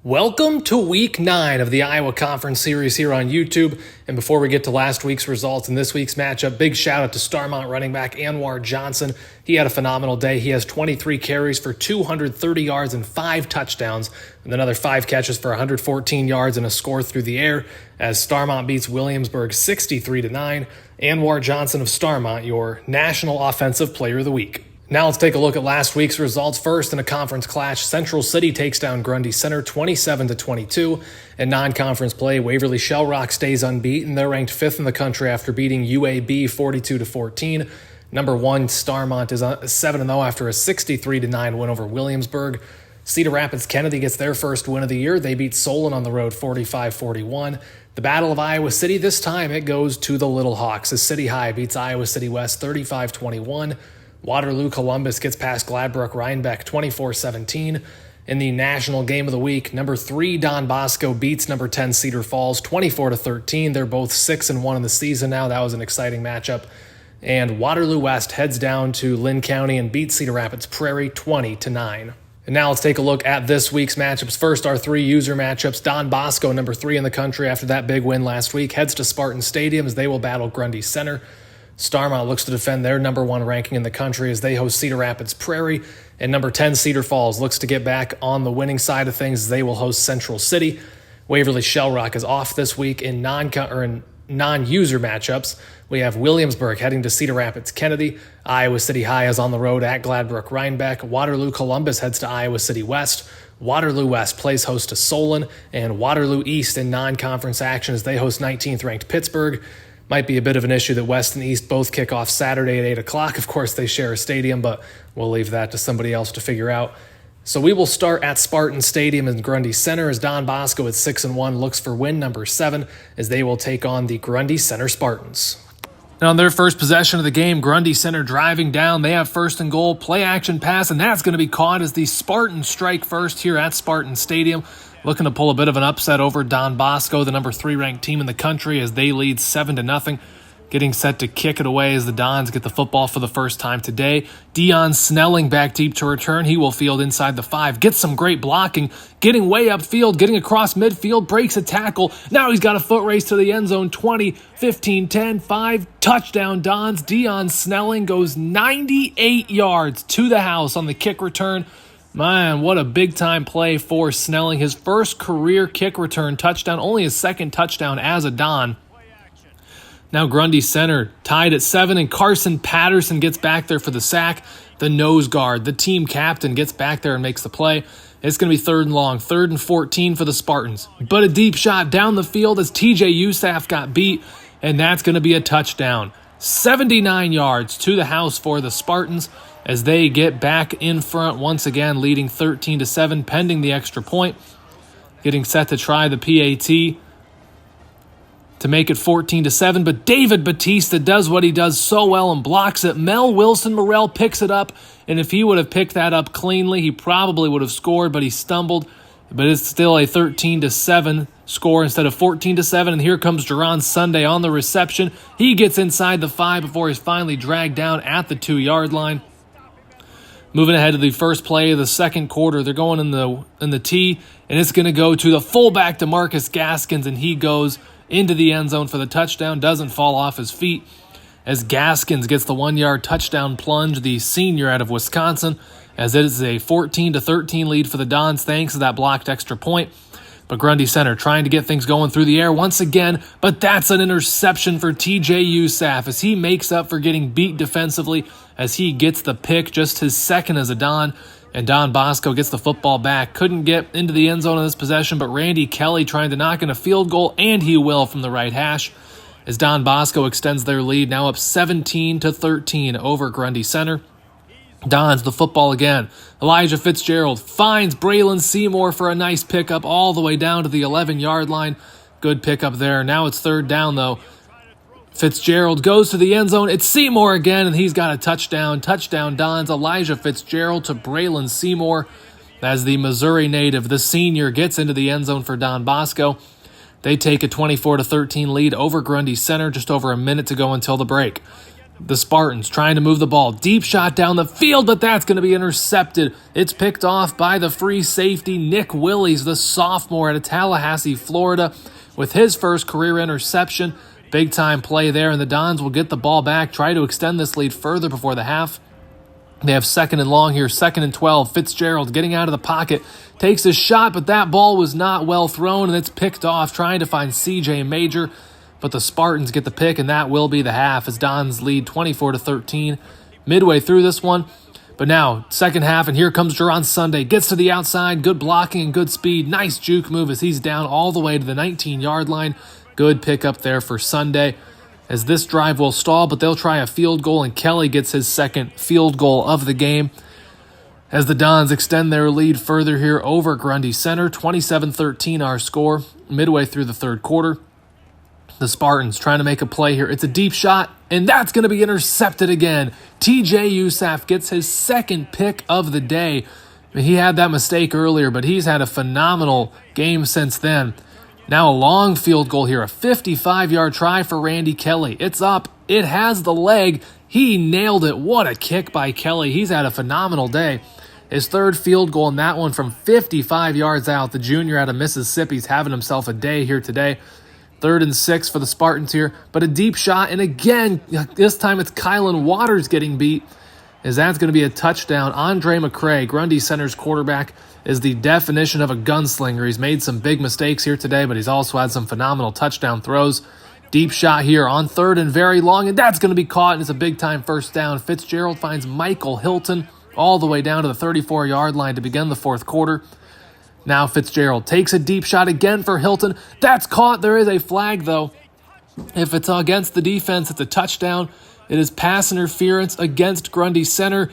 Welcome to Week 9 of the Iowa Conference Series here on YouTube. And before we get to last week's results and this week's matchup, big shout out to Starmont running back Anwar Johnson. He had a phenomenal day. He has 23 carries for 230 yards and 5 touchdowns, and another 5 catches for 114 yards and a score through the air as Starmont beats Williamsburg 63-9. Anwar Johnson of Starmont, your National Offensive Player of the Week. Now let's take a look at last week's results. First, in a conference clash, Central City takes down Grundy Center 27-22. In non-conference play, Waverly Shell Rock stays unbeaten. They're ranked 5th in the country after beating UAB 42-14. Number 1, Starmont is 7-0 after a 63-9 win over Williamsburg. Cedar Rapids Kennedy gets their first win of the year. They beat Solon on the road 45-41. The Battle of Iowa City, this time it goes to the Little Hawks as City High beats Iowa City West 35-21. Waterloo Columbus gets past Gladbrook Rhinebeck 24-17. In the national game of the week, number 3 Don Bosco beats number 10 Cedar Falls 24-13. They're both 6-1 in the season now. That was an exciting matchup. And Waterloo West heads down to Lynn County and beats Cedar Rapids Prairie 20-9. And now let's take a look at this week's matchups. First, our 3 user matchups. Don Bosco, number 3 in the country after that big win last week, heads to Spartan Stadium as they will battle Grundy Center. Starmont looks to defend their number 1 ranking in the country as they host Cedar Rapids Prairie. And number 10 Cedar Falls looks to get back on the winning side of things as they will host Central City. Waverly Shell Rock is off this week in non-user matchups. We have Williamsburg heading to Cedar Rapids Kennedy. Iowa City High is on the road at Gladbrook Rhinebeck. Waterloo Columbus heads to Iowa City West. Waterloo West plays host to Solon. And Waterloo East in non-conference action as they host 19th ranked Pittsburgh. Might be a bit of an issue that West and East both kick off Saturday at 8 o'clock. Of course, they share a stadium, but we'll leave that to somebody else to figure out. So we will start at Spartan Stadium in Grundy Center as Don Bosco at 6-1 looks for win number 7 as they will take on the Grundy Center Spartans. Now on their first possession of the game, Grundy Center driving down. They have first and goal, play action pass, and that's going to be caught as the Spartans strike first here at Spartan Stadium. Looking to pull a bit of an upset over Don Bosco, the number 3 ranked team in the country, as they lead 7-0. Getting set to kick it away as the Dons get the football for the first time today. Dion Snelling back deep to return. He will field inside the 5. Gets some great blocking. Getting way upfield, getting across midfield, breaks a tackle. Now he's got a foot race to the end zone. 20, 15, 10, 5. Touchdown Dons. Dion Snelling goes 98 yards to the house on the kick return. Man, what a big-time play for Snelling. His first career kick return touchdown, only his second touchdown as a Don. Now Grundy Center tied at 7, and Carson Patterson gets back there for the sack. The nose guard, the team captain, gets back there and makes the play. It's going to be 3rd and long, 3rd and 14 for the Spartans. But a deep shot down the field as TJ Usaf got beat, and that's going to be a touchdown. 79 yards to the house for the Spartans as they get back in front once again, leading 13-7, pending the extra point. Getting set to try the PAT to make it 14-7, but David Batista does what he does so well and blocks it. Mel Wilson Morrell picks it up, and if he would have picked that up cleanly, he probably would have scored, but he stumbled. But it's still a 13-7 score instead of 14-7, and here comes Jerron Sunday on the reception. He gets inside the 5 before he's finally dragged down at the 2-yard line. Moving ahead to the first play of the second quarter, they're going in the tee, and it's going to go to the fullback DeMarcus Gaskins, and he goes into the end zone for the touchdown, doesn't fall off his feet, as Gaskins gets the 1-yard touchdown plunge, the senior out of Wisconsin, as it is a 14-13 lead for the Dons thanks to that blocked extra point. But Grundy Center trying to get things going through the air once again, but that's an interception for TJ Usaf as he makes up for getting beat defensively as he gets the pick, just his second as a Don, and Don Bosco gets the football back. Couldn't get into the end zone on this possession, but Randy Kelly trying to knock in a field goal, and he will from the right hash as Don Bosco extends their lead, now up 17-13 over Grundy Center. Dons the football again. Elijah Fitzgerald finds Braylon Seymour for a nice pickup all the way down to the 11-yard line. Good pickup there. Now it's 3rd down, though. Fitzgerald goes to the end zone. It's Seymour again, and he's got a touchdown. Touchdown Dons. Elijah Fitzgerald to Braylon Seymour as the Missouri native, the senior, gets into the end zone for Don Bosco. They take a 24-13 lead over Grundy Center, just over a minute to go until the break. The Spartans trying to move the ball. Deep shot down the field, but that's going to be intercepted. It's picked off by the free safety, Nick Willies, the sophomore out of Tallahassee, Florida, with his first career interception. Big-time play there, and the Dons will get the ball back, try to extend this lead further before the half. They have 2nd and long here, 2nd and 12. Fitzgerald getting out of the pocket, takes a shot, but that ball was not well thrown, and it's picked off, trying to find C.J. Major. But the Spartans get the pick, and that will be the half as Dons lead 24-13 midway through this one. But now, second half, and here comes Jerron Sunday. Gets to the outside, good blocking and good speed. Nice juke move as he's down all the way to the 19-yard line. Good pick up there for Sunday as this drive will stall, but they'll try a field goal, and Kelly gets his second field goal of the game as the Dons extend their lead further here over Grundy Center. 27-13 our score midway through the third quarter. The Spartans trying to make a play here. It's a deep shot, and that's going to be intercepted again. TJ Usaf gets his second pick of the day. He had that mistake earlier, but he's had a phenomenal game since then. Now a long field goal here, a 55-yard try for Randy Kelly. It's up. It has the leg. He nailed it. What a kick by Kelly. He's had a phenomenal day. His third field goal in that one from 55 yards out. The junior out of Mississippi's having himself a day here today. 3rd and 6 for the Spartans here, but a deep shot, and again, this time it's Kylan Waters getting beat, as that's going to be a touchdown. Andre McCray, Grundy Center's quarterback, is the definition of a gunslinger. He's made some big mistakes here today, but he's also had some phenomenal touchdown throws. Deep shot here on 3rd and very long, and that's going to be caught, and it's a big-time first down. Fitzgerald finds Michael Hilton all the way down to the 34-yard line to begin the fourth quarter. Now Fitzgerald takes a deep shot again for Hilton. That's caught. There is a flag, though. If it's against the defense, it's a touchdown. It is pass interference against Grundy Center,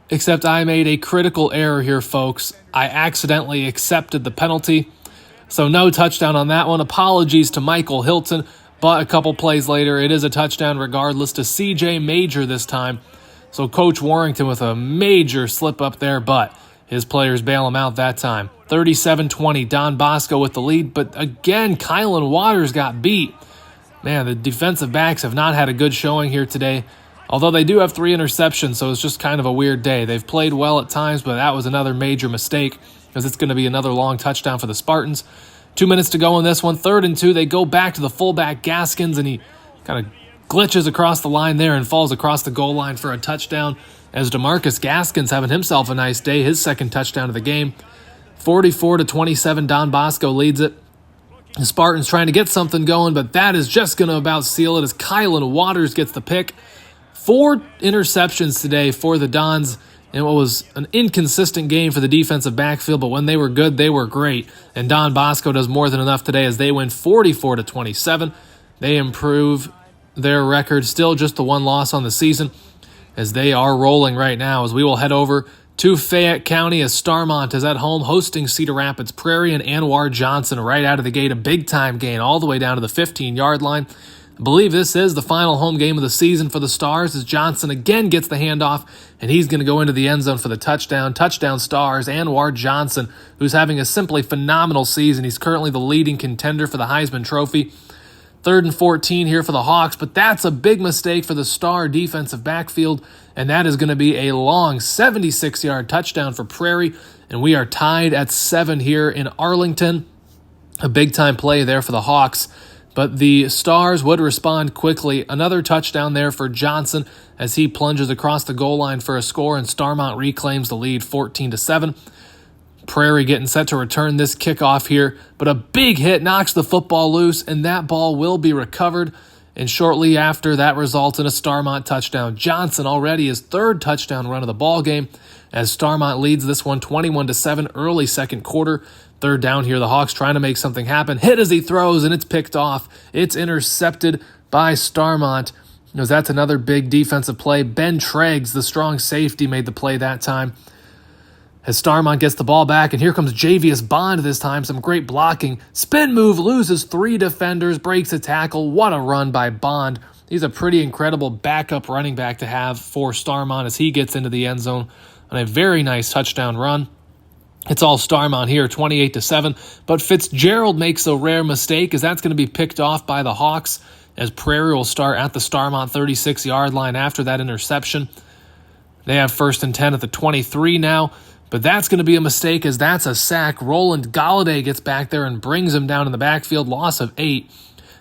except I made a critical error here, folks. I accidentally accepted the penalty, so no touchdown on that one. Apologies to Michael Hilton, but a couple plays later, it is a touchdown regardless to C.J. Major this time. So Coach Warrington with a major slip up there, but his players bail him out that time. 37-20, Don Bosco with the lead, but again, Kylan Waters got beat. Man, the defensive backs have not had a good showing here today, although they do have 3 interceptions, so it's just kind of a weird day. They've played well at times, but that was another major mistake, because it's going to be another long touchdown for the Spartans. 2 minutes to go in this one, 3rd and 2, they go back to the fullback Gaskins, and he kind of glitches across the line there and falls across the goal line for a touchdown, as DeMarcus Gaskins having himself a nice day, his second touchdown of the game. 44-27, Don Bosco leads it. The Spartans trying to get something going, but that is just going to about seal it as Kylan Waters gets the pick. 4 interceptions today for the Dons in what was an inconsistent game for the defensive backfield, but when they were good, they were great. And Don Bosco does more than enough today as they win 44-27. They improve their record, still just the 1 loss on the season, as they are rolling right now, as we will head over to Fayette County as Starmont is at home hosting Cedar Rapids Prairie, and Anwar Johnson right out of the gate, a big-time gain all the way down to the 15-yard line. I believe this is the final home game of the season for the Stars as Johnson again gets the handoff, and he's going to go into the end zone for the touchdown. Touchdown Stars, Anwar Johnson, who's having a simply phenomenal season. He's currently the leading contender for the Heisman Trophy. 3rd and 14 here for the Hawks, but that's a big mistake for the Star defensive backfield, and that is going to be a long 76-yard touchdown for Prairie, and we are tied at 7 here in Arlington. A big-time play there for the Hawks, but the Stars would respond quickly. Another touchdown there for Johnson as he plunges across the goal line for a score, and Starmont reclaims the lead 14-7. Prairie getting set to return this kickoff here, but a big hit knocks the football loose, and that ball will be recovered. And shortly after, that results in a Starmont touchdown. Johnson already his 3rd touchdown run of the ball game, as Starmont leads this one 21-7 early second quarter. 3rd down here, the Hawks trying to make something happen. Hit as he throws, and it's picked off. It's intercepted by Starmont. That's another big defensive play. Ben Treggs, the strong safety, made the play that time. As Starmont gets the ball back, and here comes Javius Bond this time. Some great blocking. Spin move, loses 3 defenders, breaks a tackle. What a run by Bond. He's a pretty incredible backup running back to have for Starmont as he gets into the end zone on a very nice touchdown run. It's all Starmont here, 28-7, but Fitzgerald makes a rare mistake as that's going to be picked off by the Hawks. as Prairie will start at the Starmont 36-yard line after that interception. They have 1st and 10 at the 23 now, but that's going to be a mistake as that's a sack. Roland Galladay gets back there and brings him down in the backfield, loss of 8.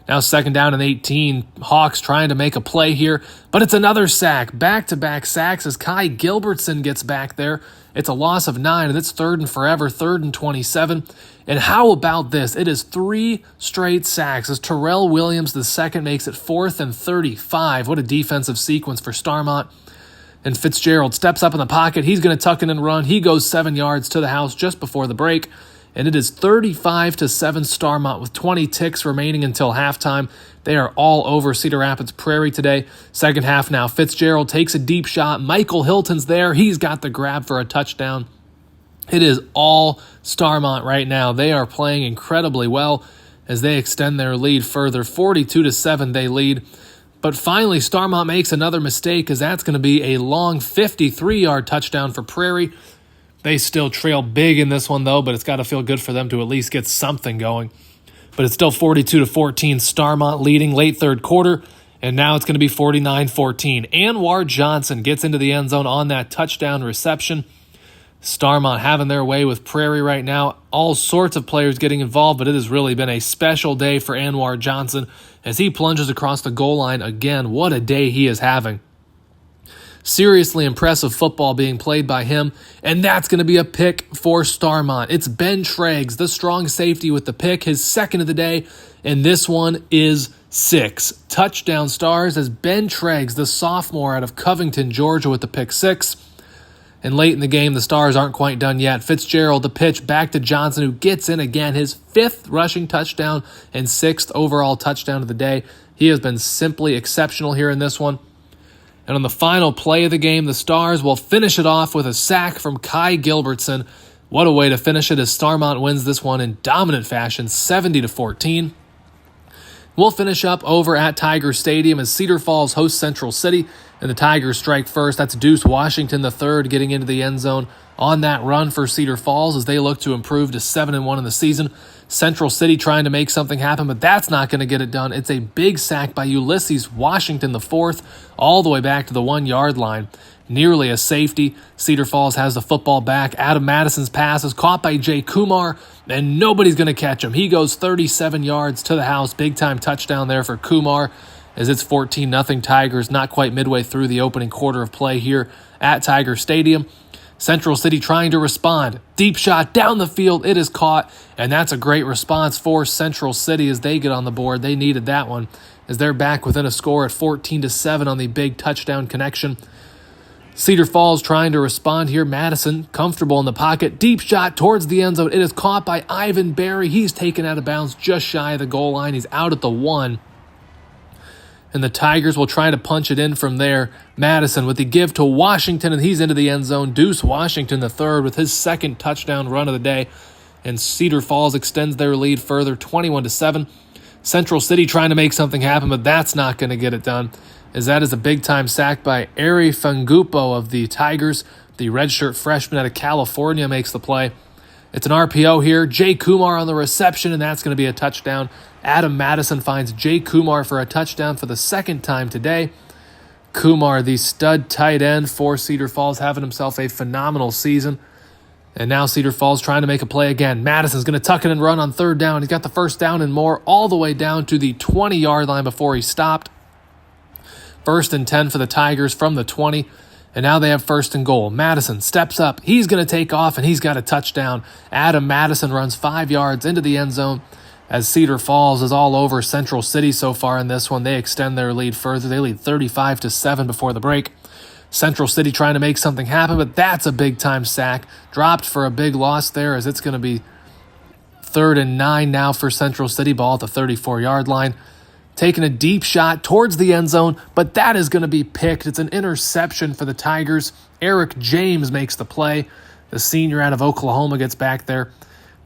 Now 2nd down and 18. Hawks trying to make a play here, but it's another sack. Back-to-back sacks as Kai Gilbertson gets back there. It's a loss of 9, and it's 3rd and forever, 3rd and 27. And how about this? It is 3 straight sacks as Terrell Williams II makes it 4th and 35. What a defensive sequence for Starmont. And Fitzgerald steps up in the pocket. He's going to tuck in and run. He goes 7 yards to the house just before the break. And it is 35-7 Starmont with 20 ticks remaining until halftime. They are all over Cedar Rapids Prairie today. Second half now. Fitzgerald takes a deep shot. Michael Hilton's there. He's got the grab for a touchdown. It is all Starmont right now. They are playing incredibly well as they extend their lead further. 42-7 they lead. But finally, Starmont makes another mistake as that's going to be a long 53-yard touchdown for Prairie. They still trail big in this one, though, but it's got to feel good for them to at least get something going. But it's still 42-14, Starmont leading late third quarter, and now it's going to be 49-14. Anwar Johnson gets into the end zone on that touchdown reception. Starmont having their way with Prairie right now. All sorts of players getting involved, but it has really been a special day for Anwar Johnson as he plunges across the goal line again. What a day he is having. Seriously impressive football being played by him, and that's going to be a pick for Starmont. It's Ben Triggs, the strong safety with the pick, his 2nd of the day, and this one is 6. Touchdown Stars as Ben Triggs, the sophomore out of Covington, Georgia, with the pick 6. And late in the game, the Stars aren't quite done yet. Fitzgerald, the pitch back to Johnson, who gets in again, his 5th rushing touchdown and 6th overall touchdown of the day. He has been simply exceptional here in this one. And on the final play of the game, the Stars will finish it off with a sack from Kai Gilbertson. What a way to finish it as Starmont wins this one in dominant fashion, 70-14. We'll finish up over at Tiger Stadium as Cedar Falls hosts Central City, and the Tigers strike first. That's Deuce Washington III getting into the end zone on that run for Cedar Falls as they look to improve to 7-1 in the season. Central City trying to make something happen, but that's not going to get it done. It's a big sack by Ulysses Washington IV all the way back to the 1-yard line. Nearly a safety. Cedar Falls has the football back. Adam Madison's pass is caught by Jay Kumar, and nobody's going to catch him. He goes 37 yards to the house. Big-time touchdown there for Kumar as it's 14-0 Tigers, not quite midway through the opening quarter of play here at Tiger Stadium. Central City trying to respond. Deep shot down the field. It is caught, and that's a great response for Central City as they get on the board. They needed that one as they're back within a score at 14-7 on the big touchdown connection. Cedar Falls trying to respond here. Madison comfortable in the pocket. Deep shot towards the end zone. It is caught by Ivan Berry. He's taken out of bounds just shy of the goal line. He's out at the 1. And the Tigers will try to punch it in from there. Madison with the give to Washington, and he's into the end zone. Deuce Washington III with his 2nd touchdown run of the day. And Cedar Falls extends their lead further, 21-7. Central City trying to make something happen, but that's not going to get it done, as that is a big-time sack by Ari Fangupo of the Tigers. The redshirt freshman out of California makes the play. It's an RPO here. Jay Kumar on the reception, and that's going to be a touchdown. Adam Madison finds Jay Kumar for a touchdown for the 2nd time today. Kumar, the stud tight end for Cedar Falls, having himself a phenomenal season. And now Cedar Falls trying to make a play again. Madison's going to tuck it and run on 3rd down. He's got the 1st down and more all the way down to the 20-yard line before he stopped. 1st and 10 for the Tigers from the 20. And now they have 1st and goal. Madison steps up. He's going to take off, and he's got a touchdown. Adam Madison runs 5 yards into the end zone as Cedar Falls is all over Central City so far in this one. They extend their lead further. They lead 35-7 before the break. Central City trying to make something happen, but that's a big-time sack. Dropped for a big loss there as it's going to be 3rd and 9 now for Central City. Ball at the 34-yard line. Taking a deep shot towards the end zone, but that is going to be picked. It's an interception for the Tigers. Eric James makes the play. The senior out of Oklahoma gets back there.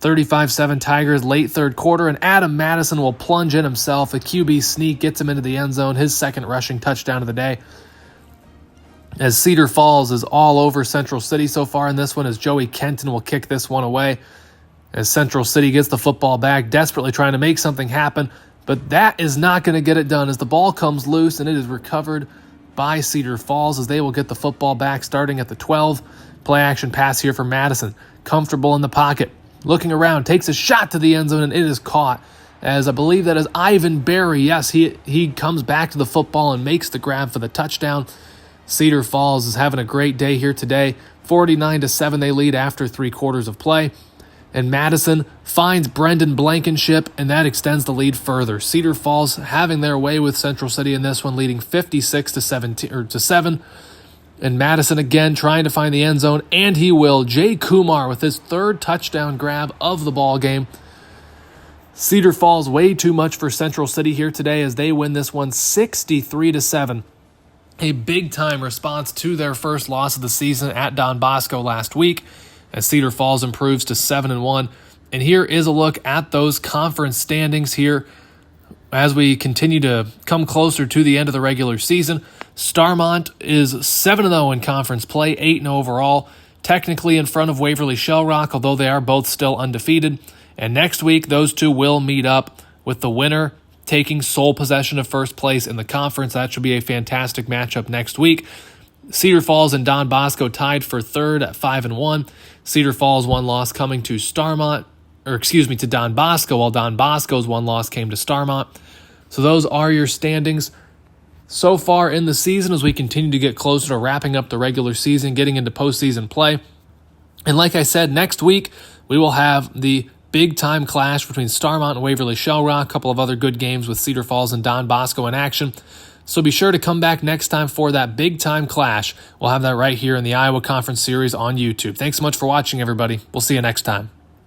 35-7 Tigers late third quarter, and Adam Madison will plunge in himself. A QB sneak gets him into the end zone, his 2nd rushing touchdown of the day. As Cedar Falls is all over Central City so far in this one, as Joey Kenton will kick this one away. As Central City gets the football back, desperately trying to make something happen, But that is not going to get it done as the ball comes loose and it is recovered by Cedar Falls as they will get the football back starting at the 12. Play action pass here for Madison. Comfortable in the pocket. Looking around, takes a shot to the end zone, and it is caught. As I believe that is Ivan Berry. Yes, he comes back to the football and makes the grab for the touchdown. Cedar Falls is having a great day here today. 49-7 they lead after 3 quarters of play. And Madison finds Brendan Blankenship, and that extends the lead further. Cedar Falls having their way with Central City in this one, leading 56-7. And Madison again trying to find the end zone, and he will. Jay Kumar with his 3rd touchdown grab of the ball game. Cedar Falls way too much for Central City here today as they win this one 63-7. A big-time response to their first loss of the season at Don Bosco last week as Cedar Falls improves to 7-1. And here is a look at those conference standings here as we continue to come closer to the end of the regular season. Starmont is 7-0 in conference play, 8-0 overall, technically in front of Waverly Shell Rock, although they are both still undefeated. And next week, those two will meet up with the winner taking sole possession of first place in the conference. That should be a fantastic matchup next week. Cedar Falls and Don Bosco tied for 3rd at 5-1. Cedar Falls' 1 loss coming to to Don Bosco, while Don Bosco's 1 loss came to Starmont. So those are your standings so far in the season as we continue to get closer to wrapping up the regular season, getting into postseason play. And like I said, next week we will have the big-time clash between Starmont and Waverly Shell Rock, a couple of other good games with Cedar Falls and Don Bosco in action. So be sure to come back next time for that big-time clash. We'll have that right here in the Iowa Conference Series on YouTube. Thanks so much for watching, everybody. We'll see you next time.